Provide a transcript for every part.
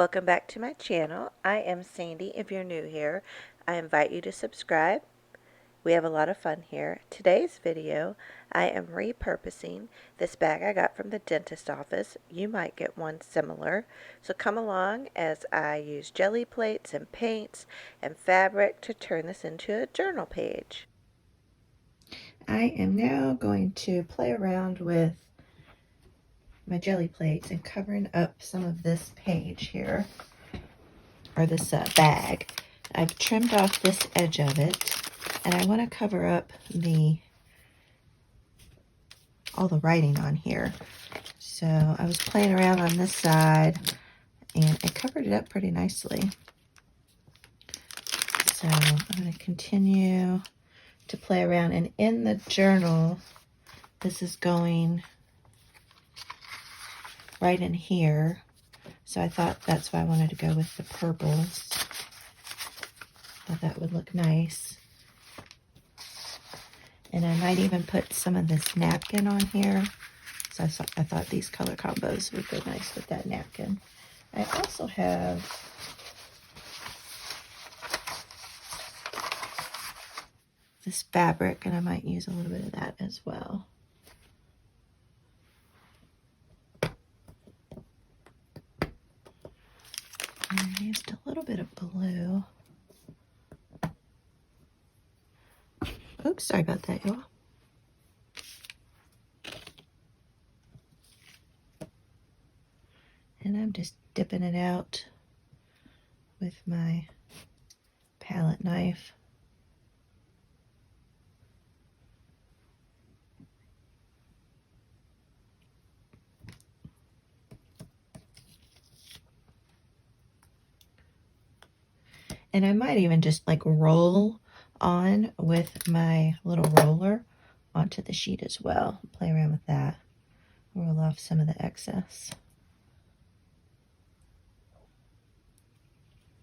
Welcome back to my channel. I am Sandy. If you're new here, I invite you to subscribe. We have a lot of fun here. Today's video, I am repurposing this bag I got from the dentist office. You might get one similar. So come along as I use jelly plates and paints and fabric to turn this into a journal page. I am now going to play around with my jelly plates and covering up some of this page here, or this bag. I've trimmed off this edge of it, and I want to cover up all the writing on here. So I was playing around on this side, and I covered it up pretty nicely. So I'm going to continue to play around, and in the journal, this is going right in here. So I thought that's why I wanted to go with the purples. Thought that would look nice. And I might even put some of this napkin on here. So I thought these color combos would go nice with that napkin. I also have this fabric, and I might use a little bit of that as well. And I used a little bit of blue. Oops, sorry about that, y'all. And I'm just dipping it out with my palette knife. And I might even just like roll on with my little roller onto the sheet as well. Play around with that. Roll off some of the excess.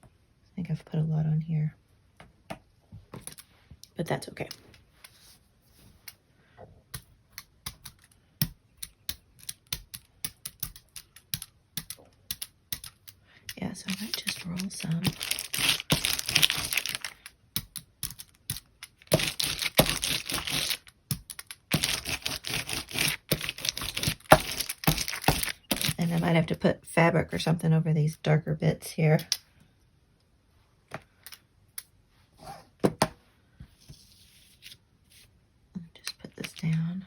I think I've put a lot on here, but that's okay. Yeah, so I might just roll some. And I might have to put fabric or something over these darker bits here. Just put this down.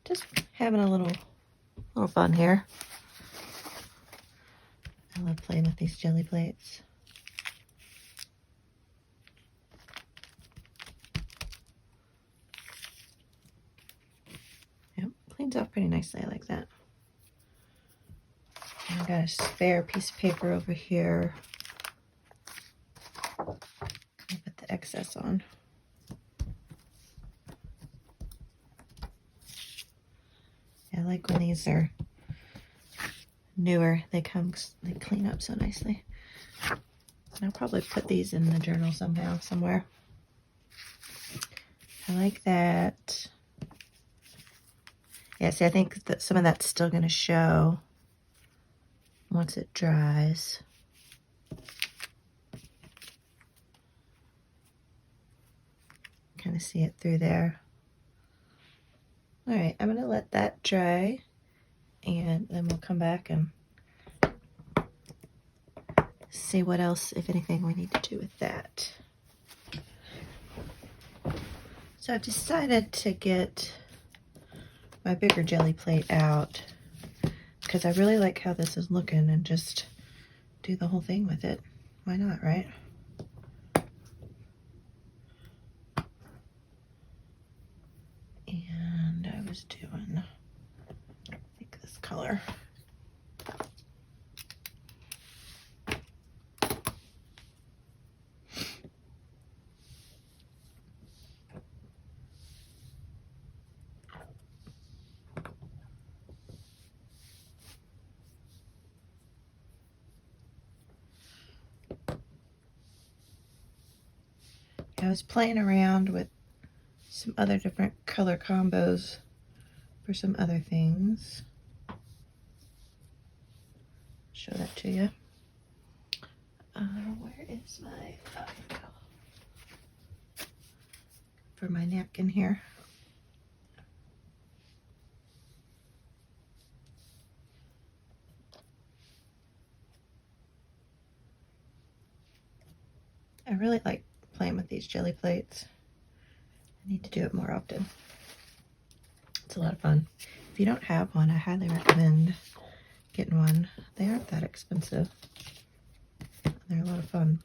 Just having a little fun here. I love playing with these jelly plates. Yep, cleans off pretty nicely. I like that. And I got a spare piece of paper over here. I'll put the excess on. I like when these are newer. They clean up so nicely. And I'll probably put these in the journal somehow, somewhere. I like that. Yeah, see, I think that some of that's still going to show once it dries. Kind of see it through there. All right, I'm going to let that dry, and then we'll come back and see what else, if anything, we need to do with that. So I've decided to get my bigger jelly plate out because I really like how this is looking, and just do the whole thing with it. Why not, right? And I was doing, I think, this color. I was playing around with some other different color combos for some other things. Show that to you. Where is my, for my napkin here. I really like playing with these jelly plates. I need to do it more often. It's a lot of fun. If you don't have one, I highly recommend getting one. They aren't that expensive. They're a lot of fun.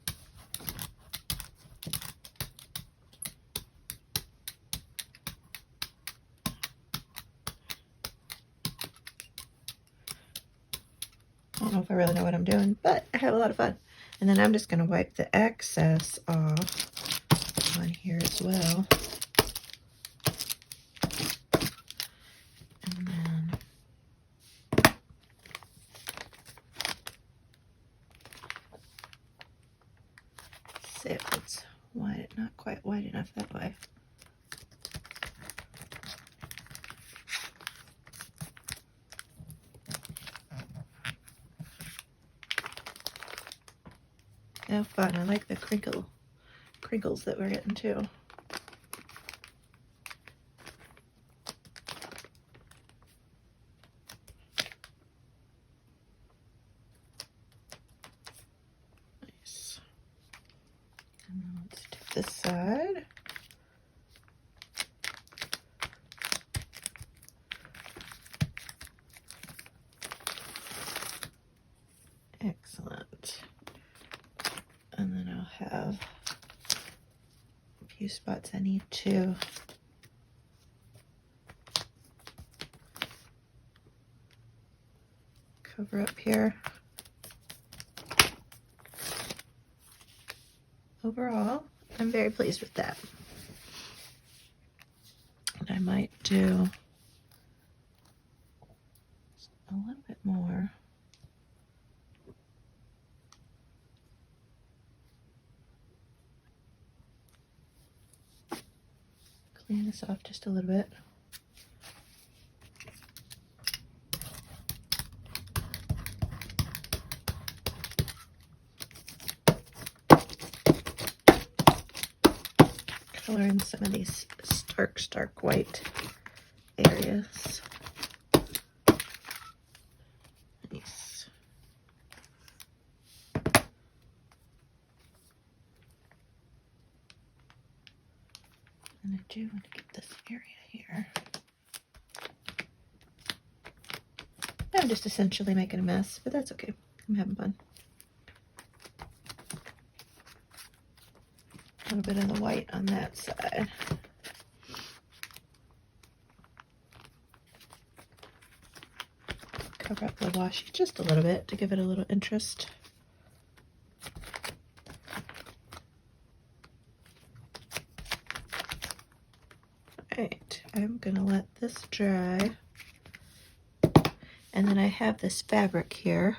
I don't know if I really know what I'm doing, but I have a lot of fun. And then I'm just going to wipe the excess off on here as well. And then see if it's wide, not quite wide enough that way. Oh, fun. I like the crinkles that we're getting too. Nice. And then let's do this side. Excellent. And then I'll have a few spots I need to cover up here. Overall, I'm very pleased with that. And I might do a little bit more. Clean this off just a little bit. Color in some of these stark white areas. Nice. And I do want to get this area here. I'm just essentially making a mess, but that's okay. I'm having fun. A little bit of the white on that side. Cover up the washi just a little bit to give it a little interest. Alright, I'm gonna let this dry. And then I have this fabric here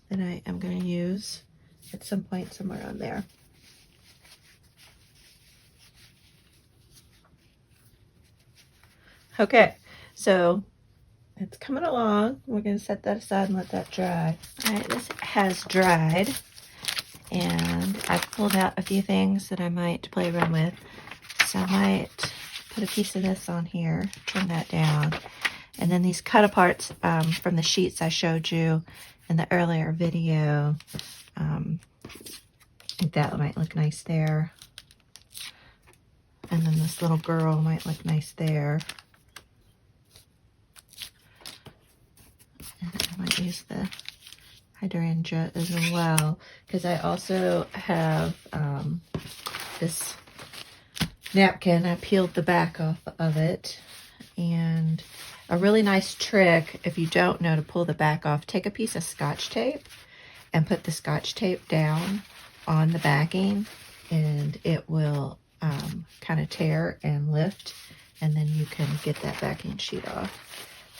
that I am going to use at some point somewhere on there. Okay, so it's coming along. We're going to set that aside and let that dry. All right, this has dried, and I've pulled out a few things that I might play around with. So I might put a piece of this on here, trim that down. And then these cut aparts from the sheets I showed you in the earlier video, I think that might look nice there. And then this little girl might look nice there. And I might use the hydrangea as well, because I also have this napkin. I peeled the back off of it, and a really nice trick, if you don't know to pull the back off, take a piece of Scotch tape and put the Scotch tape down on the backing, and it will kind of tear and lift, and then you can get that backing sheet off.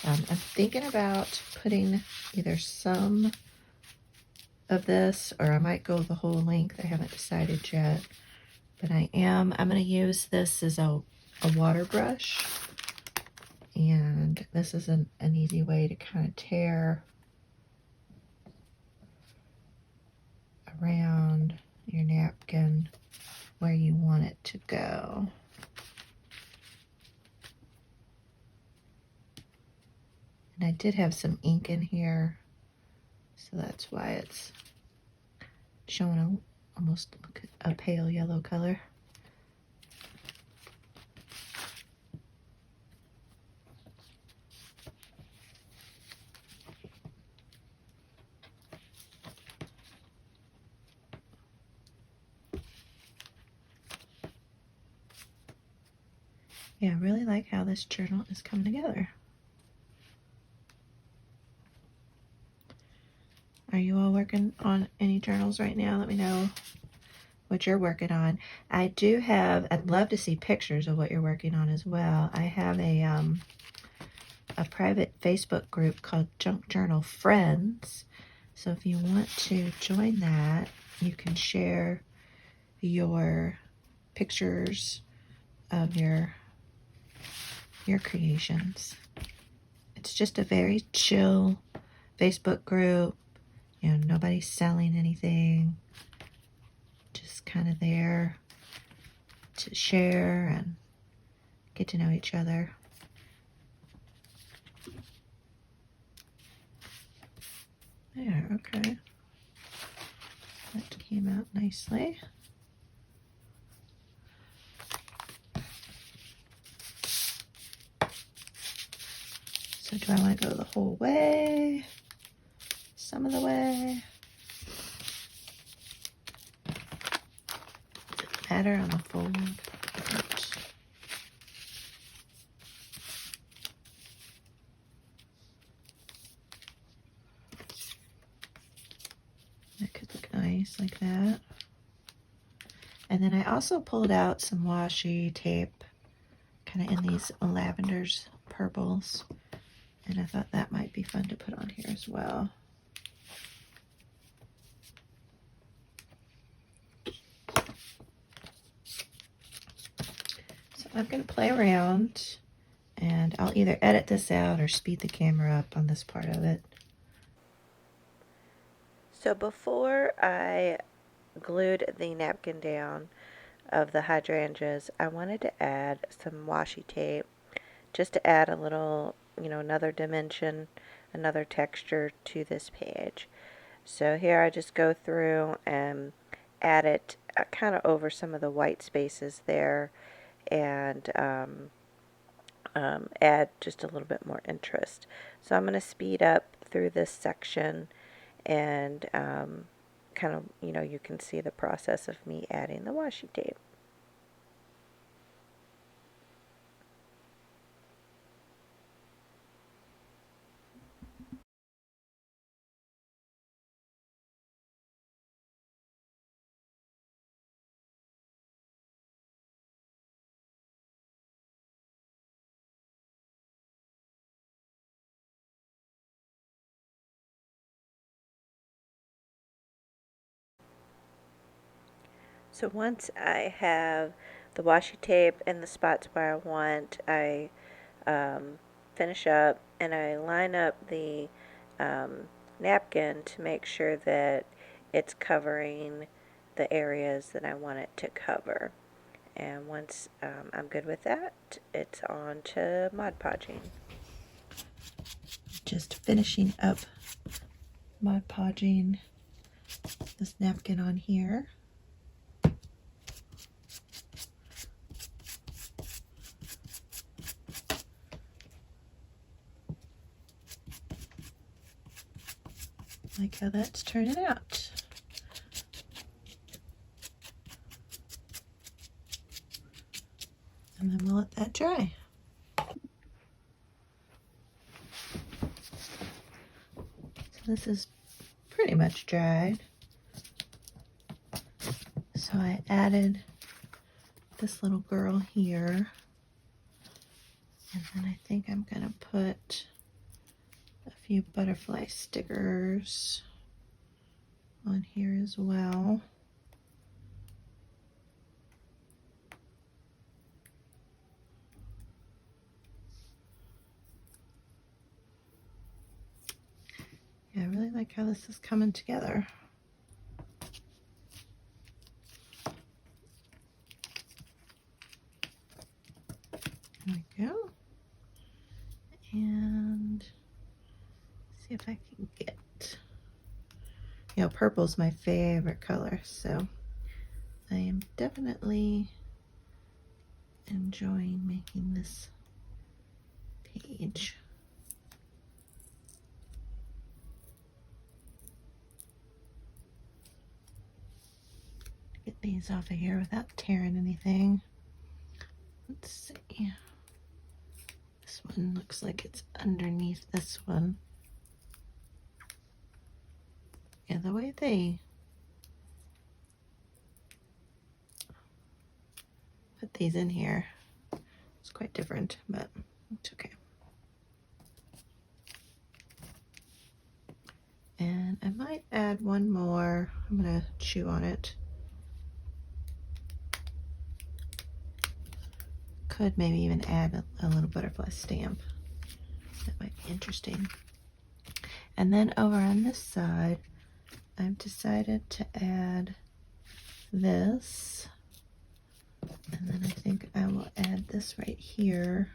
I'm thinking about putting either some of this, or I might go the whole length. I haven't decided yet, but I'm going to use this as a water brush. And this is an easy way to kind of tear around your napkin where you want it to go. And I did have some ink in here, so that's why it's showing almost a pale yellow color. Yeah, I really like how this journal is coming together. Are you all working on any journals right now? Let me know what you're working on. I do have, I'd love to see pictures of what you're working on as well. I have a private Facebook group called Junk Journal Friends. So if you want to join that, you can share your pictures of your creations. It's just a very chill Facebook group. You know, nobody's selling anything. Just kind of there to share and get to know each other. There, okay. That came out nicely. So do I want to go the whole way? Some of the way? Does it matter on the fold? That could look nice like that. And then I also pulled out some washi tape, kind of in these lavenders, purples. And I thought that might be fun to put on here as well. So I'm going to play around, and I'll either edit this out or speed the camera up on this part of it. So before I glued the napkin down of the hydrangeas, I wanted to add some washi tape just to add a little, you know, another dimension, another texture to this page. So here I just go through and add it kind of over some of the white spaces there, and add just a little bit more interest. So I'm going to speed up through this section, and kind of, you know, you can see the process of me adding the washi tape. So once I have the washi tape in the spots where I want, I finish up and I line up the napkin to make sure that it's covering the areas that I want it to cover. And once I'm good with that, it's on to Mod Podging. Just finishing up Mod Podging this napkin on here. Like how that's turning out. And then we'll let that dry. So this is pretty much dried. So I added this little girl here. And then I think I'm going to put a few butterfly stickers on here as well. Yeah, I really like how this is coming together. There we go. And see if I can get, you know, purple's my favorite color, so I am definitely enjoying making this page. Get these off of here without tearing anything. Let's see. This one looks like it's underneath this one. Yeah, the way they put these in here, it's quite different, but it's okay. And I might add one more. I'm gonna chew on it. Could maybe even add a little butterfly stamp. That might be interesting. And then over on this side, I've decided to add this. And then I think I will add this right here.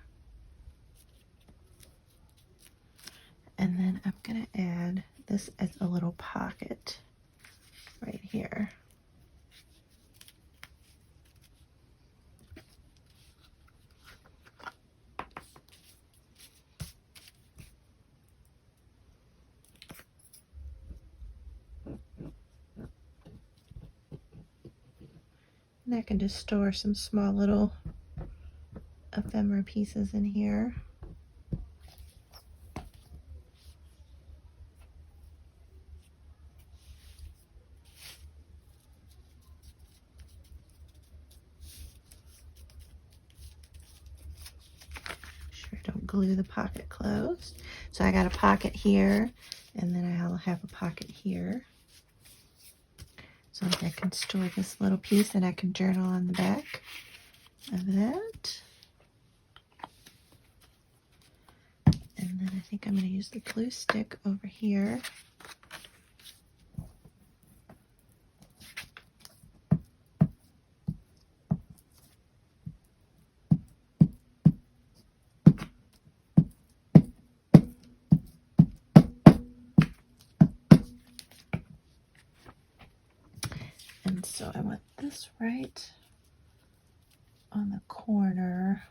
And then I'm gonna add this as a little pocket right here. And I can just store some small little ephemera pieces in here. Sure, don't glue the pocket closed. So I got a pocket here, and then I'll have a pocket here. So I can store this little piece, and I can journal on the back of that. And then I think I'm going to use the glue stick over here. And so I want this right on the corner.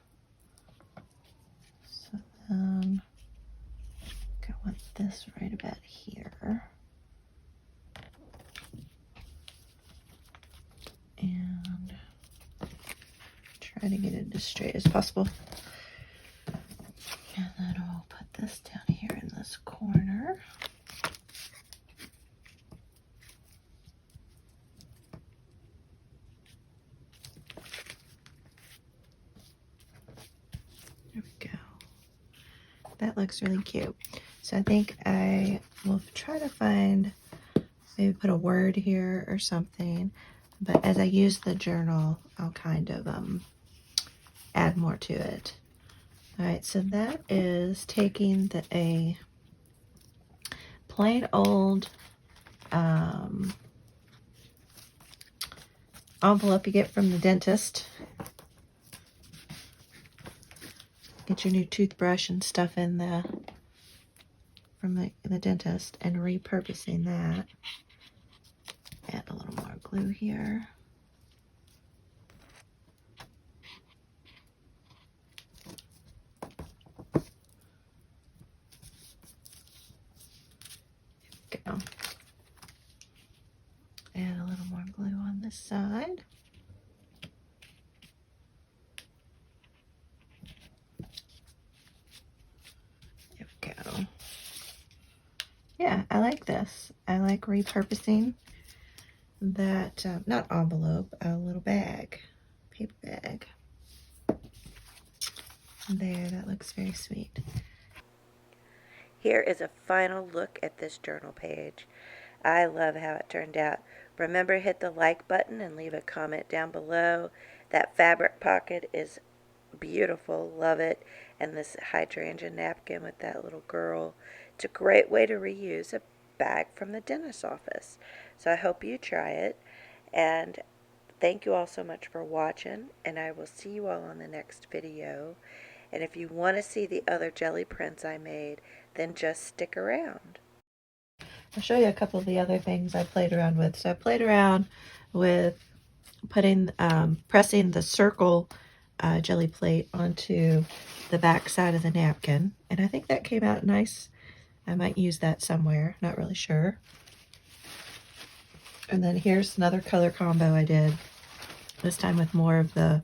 So then I want this right about here. And try to get it as straight as possible. And then I'll put this down here in this corner. There we go. That looks really cute. So I think I will try to find, maybe put a word here or something. But as I use the journal, I'll kind of add more to it. All right, so that is taking a plain old envelope you get from the dentist. Get your new toothbrush and stuff in from the dentist, and repurposing that. Add a little more glue here. Go. Add a little more glue on this side. There we go. Yeah, I like this. I like repurposing that, not envelope, a little bag, paper bag. There, that looks very sweet. Here is a final look at this journal page. I love how it turned out. Remember, hit the like button and leave a comment down below. That fabric pocket is beautiful. Love it. And this hydrangea napkin with that little girl. It's a great way to reuse a bag from the dentist's office. So I hope you try it. And Thank you all so much for watching, and I will see you all on the next video. And if you want to see the other jelly prints I made, then just stick around. I'll show you a couple of the other things I played around with. So I played around with pressing the circle jelly plate onto the back side of the napkin, and I think that came out nice. I might use that somewhere, not really sure. And then here's another color combo I did, this time with more of the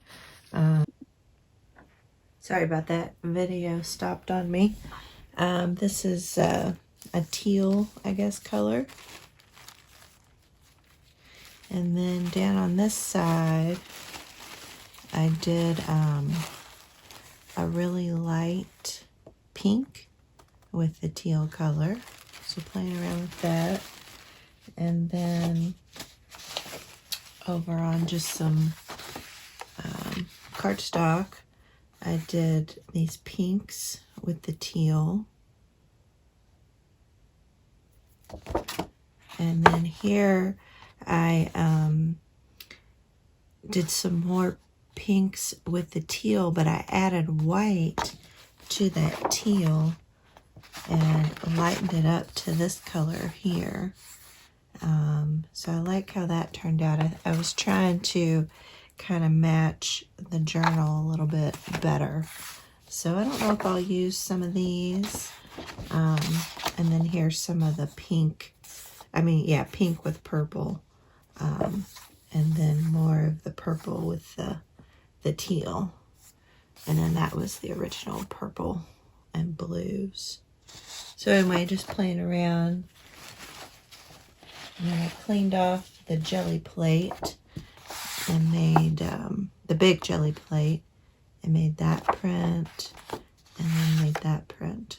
sorry about that, video stopped on me. This is a teal, I guess, color. And then down on this side, I did a really light pink with the teal color. So playing around with that. And then over on just some cardstock, I did these pinks with the teal. And then here I did some more pinks with the teal, but I added white to that teal and lightened it up to this color here. So I like how that turned out. I was trying to kind of match the journal a little bit better. So I don't know if I'll use some of these. And then here's some of the pink. Pink with purple. And then more of the purple with the teal. And then that was the original purple and blues. So anyway, just playing around. And then I cleaned off the jelly plate and made the big jelly plate and made that print and then made that print.